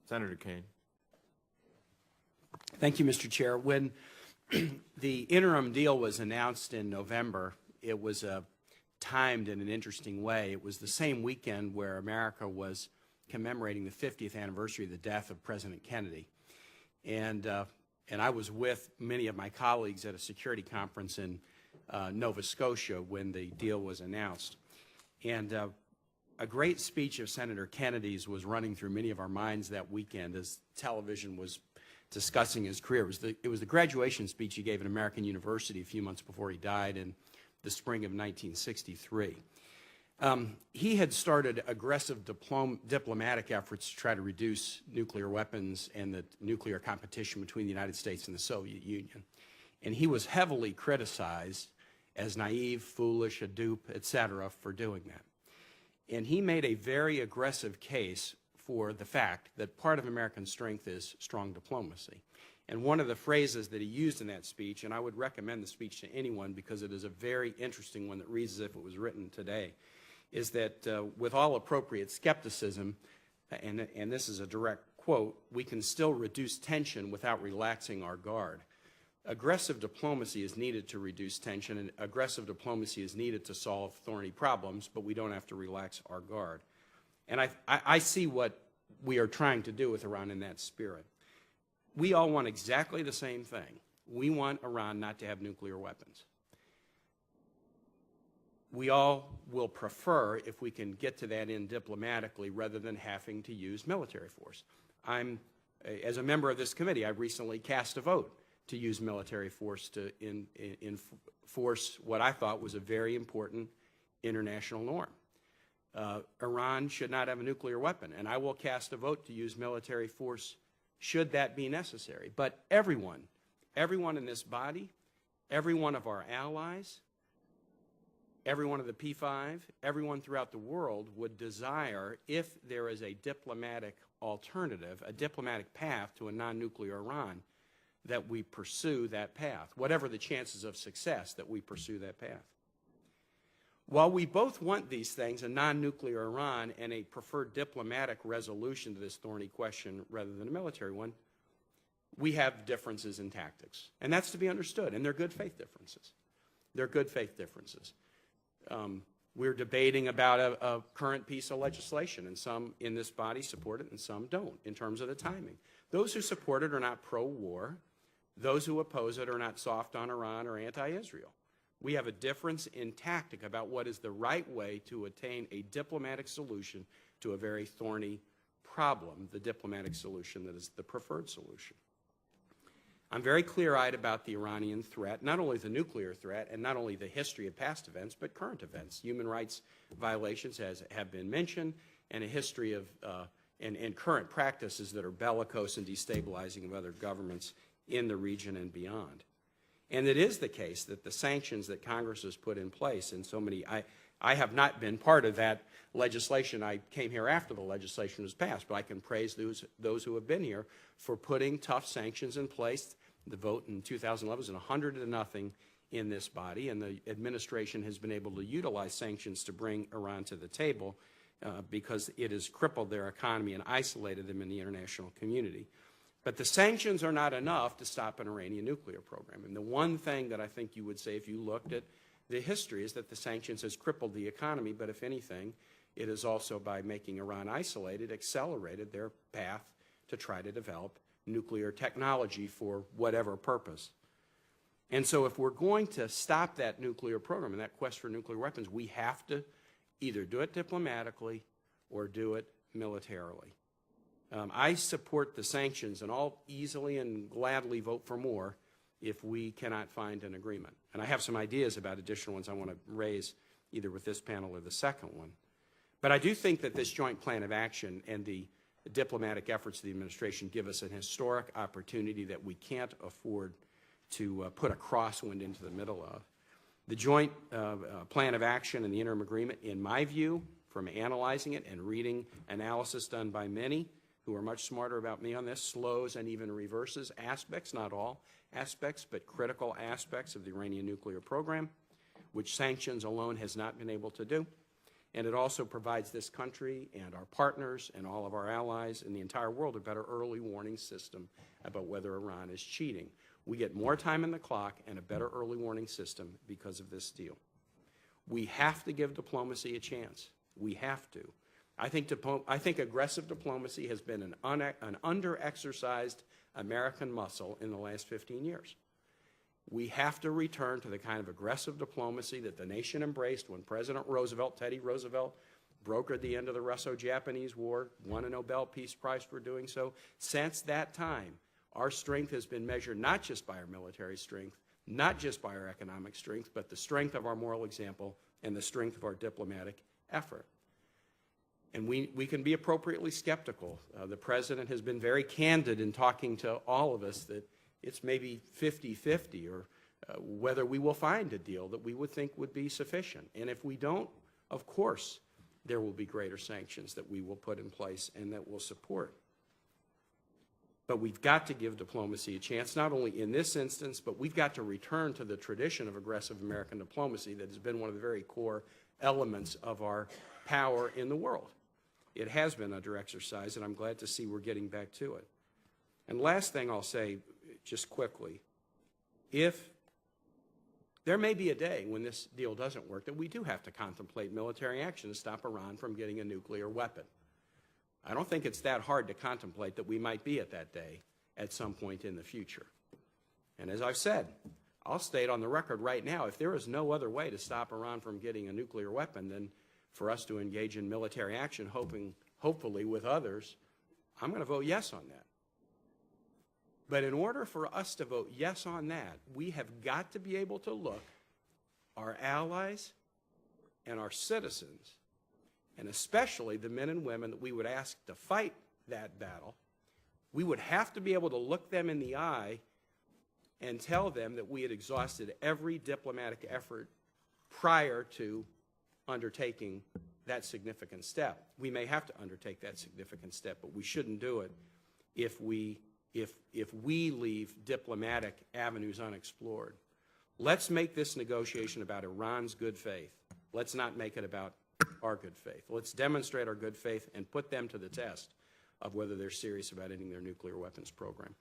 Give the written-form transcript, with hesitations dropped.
Senator Kaine. Thank you, Mr. Chair. When the interim deal was announced in November, it was timed in an interesting way. It was the same weekend where America was commemorating the 50th anniversary of the death of President Kennedy. And I was with many of my colleagues at a security conference in Nova Scotia when the deal was announced. And a great speech of Senator Kennedy's was running through many of our minds that weekend as television was discussing his career. It was the graduation speech he gave at American University a few months before he died in the spring of 1963. He had started aggressive diplomatic efforts to try to reduce nuclear weapons and the nuclear competition between the United States and the Soviet Union. And he was heavily criticized as naive, foolish, a dupe, etc., for doing that. And he made a very aggressive case for the fact that part of American strength is strong diplomacy. And one of the phrases that he used in that speech, and I would recommend the speech to anyone because it is a very interesting one that reads as if it was written today, is that with all appropriate skepticism, and this is a direct quote, we can still reduce tension without relaxing our guard. Aggressive diplomacy is needed to reduce tension, and aggressive diplomacy is needed to solve thorny problems, but we don't have to relax our guard. And I see what we are trying to do with Iran in that spirit. We all want exactly the same thing. We want Iran not to have nuclear weapons. We all will prefer if we can get to that end diplomatically rather than having to use military force. As a member of this committee, I recently cast a vote to use military force to enforce what I thought was a very important international norm. Iran should not have a nuclear weapon, and I will cast a vote to use military force should that be necessary. But everyone in this body, every one of our allies, every one of the P5, everyone throughout the world would desire, if there is a diplomatic alternative, a diplomatic path to a non-nuclear Iran, that we pursue that path, whatever the chances of success, that we pursue that path. While we both want these things, a non-nuclear Iran and a preferred diplomatic resolution to this thorny question rather than a military one, we have differences in tactics. And that's to be understood, and they're good faith differences. They're good faith differences. We're debating about a current piece of legislation, and some in this body support it and some don't in terms of the timing. Those who support it are not pro-war. Those who oppose it are not soft on Iran or anti-Israel. We have a difference in tactic about what is the right way to attain a diplomatic solution to a very thorny problem, the diplomatic solution that is the preferred solution. I'm very clear-eyed about the Iranian threat, not only the nuclear threat and not only the history of past events, but current events. Human rights violations have been mentioned, and a history of and current practices that are bellicose and destabilizing of other governments in the region and beyond. And it is the case that the sanctions that Congress has put in place, and so many, I have not been part of that legislation. I came here after the legislation was passed, but I can praise those who have been here for putting tough sanctions in place. The vote in 2011 was 100-0 in this body, and the administration has been able to utilize sanctions to bring Iran to the table because it has crippled their economy and isolated them in the international community. But the sanctions are not enough to stop an Iranian nuclear program. And the one thing that I think you would say if you looked at the history is that the sanctions has crippled the economy, but if anything, it has also, by making Iran isolated, accelerated their path to try to develop nuclear technology for whatever purpose. And so if we're going to stop that nuclear program and that quest for nuclear weapons, we have to either do it diplomatically or do it militarily. I support the sanctions, and I'll easily and gladly vote for more if we cannot find an agreement. And I have some ideas about additional ones I want to raise either with this panel or the second one. But I do think that this joint plan of action and the diplomatic efforts of the administration give us an historic opportunity that we can't afford to put a crosswind into the middle of. The joint plan of action and the interim agreement, in my view, from analyzing it and reading analysis done by many who are much smarter about me on this, slows and even reverses aspects, not all aspects, but critical aspects of the Iranian nuclear program, which sanctions alone has not been able to do. And it also provides this country and our partners and all of our allies in the entire world a better early warning system about whether Iran is cheating. We get more time in the clock and a better early warning system because of this deal. We have to give diplomacy a chance. We have to. I think aggressive diplomacy has been an under-exercised American muscle in the last 15 years. We have to return to the kind of aggressive diplomacy that the nation embraced when President Roosevelt, Teddy Roosevelt, brokered the end of the Russo-Japanese War, won a Nobel Peace Prize for doing so. Since that time, our strength has been measured not just by our military strength, not just by our economic strength, but the strength of our moral example and the strength of our diplomatic effort. And we can be appropriately skeptical. The President has been very candid in talking to all of us that it's maybe 50-50 or whether we will find a deal that we would think would be sufficient. And if we don't, of course, there will be greater sanctions that we will put in place and that we'll support. But we've got to give diplomacy a chance, not only in this instance, but we've got to return to the tradition of aggressive American diplomacy that has been one of the very core elements of our power in the world. It has been under exercise, and I'm glad to see we're getting back to it. And last thing I'll say, just quickly, if there may be a day when this deal doesn't work that we do have to contemplate military action to stop Iran from getting a nuclear weapon. I don't think it's that hard to contemplate that we might be at that day at some point in the future. And as I've said, I'll state on the record right now, if there is no other way to stop Iran from getting a nuclear weapon than for us to engage in military action, hopefully with others, I'm going to vote yes on that. But in order for us to vote yes on that, we have got to be able to look our allies and our citizens, and especially the men and women that we would ask to fight that battle, we would have to be able to look them in the eye and tell them that we had exhausted every diplomatic effort prior to undertaking that significant step. We may have to undertake that significant step, but we shouldn't do it if we leave diplomatic avenues unexplored. Let's make this negotiation about Iran's good faith. Let's not make it about our good faith. Let's demonstrate our good faith and put them to the test of whether they're serious about ending their nuclear weapons program.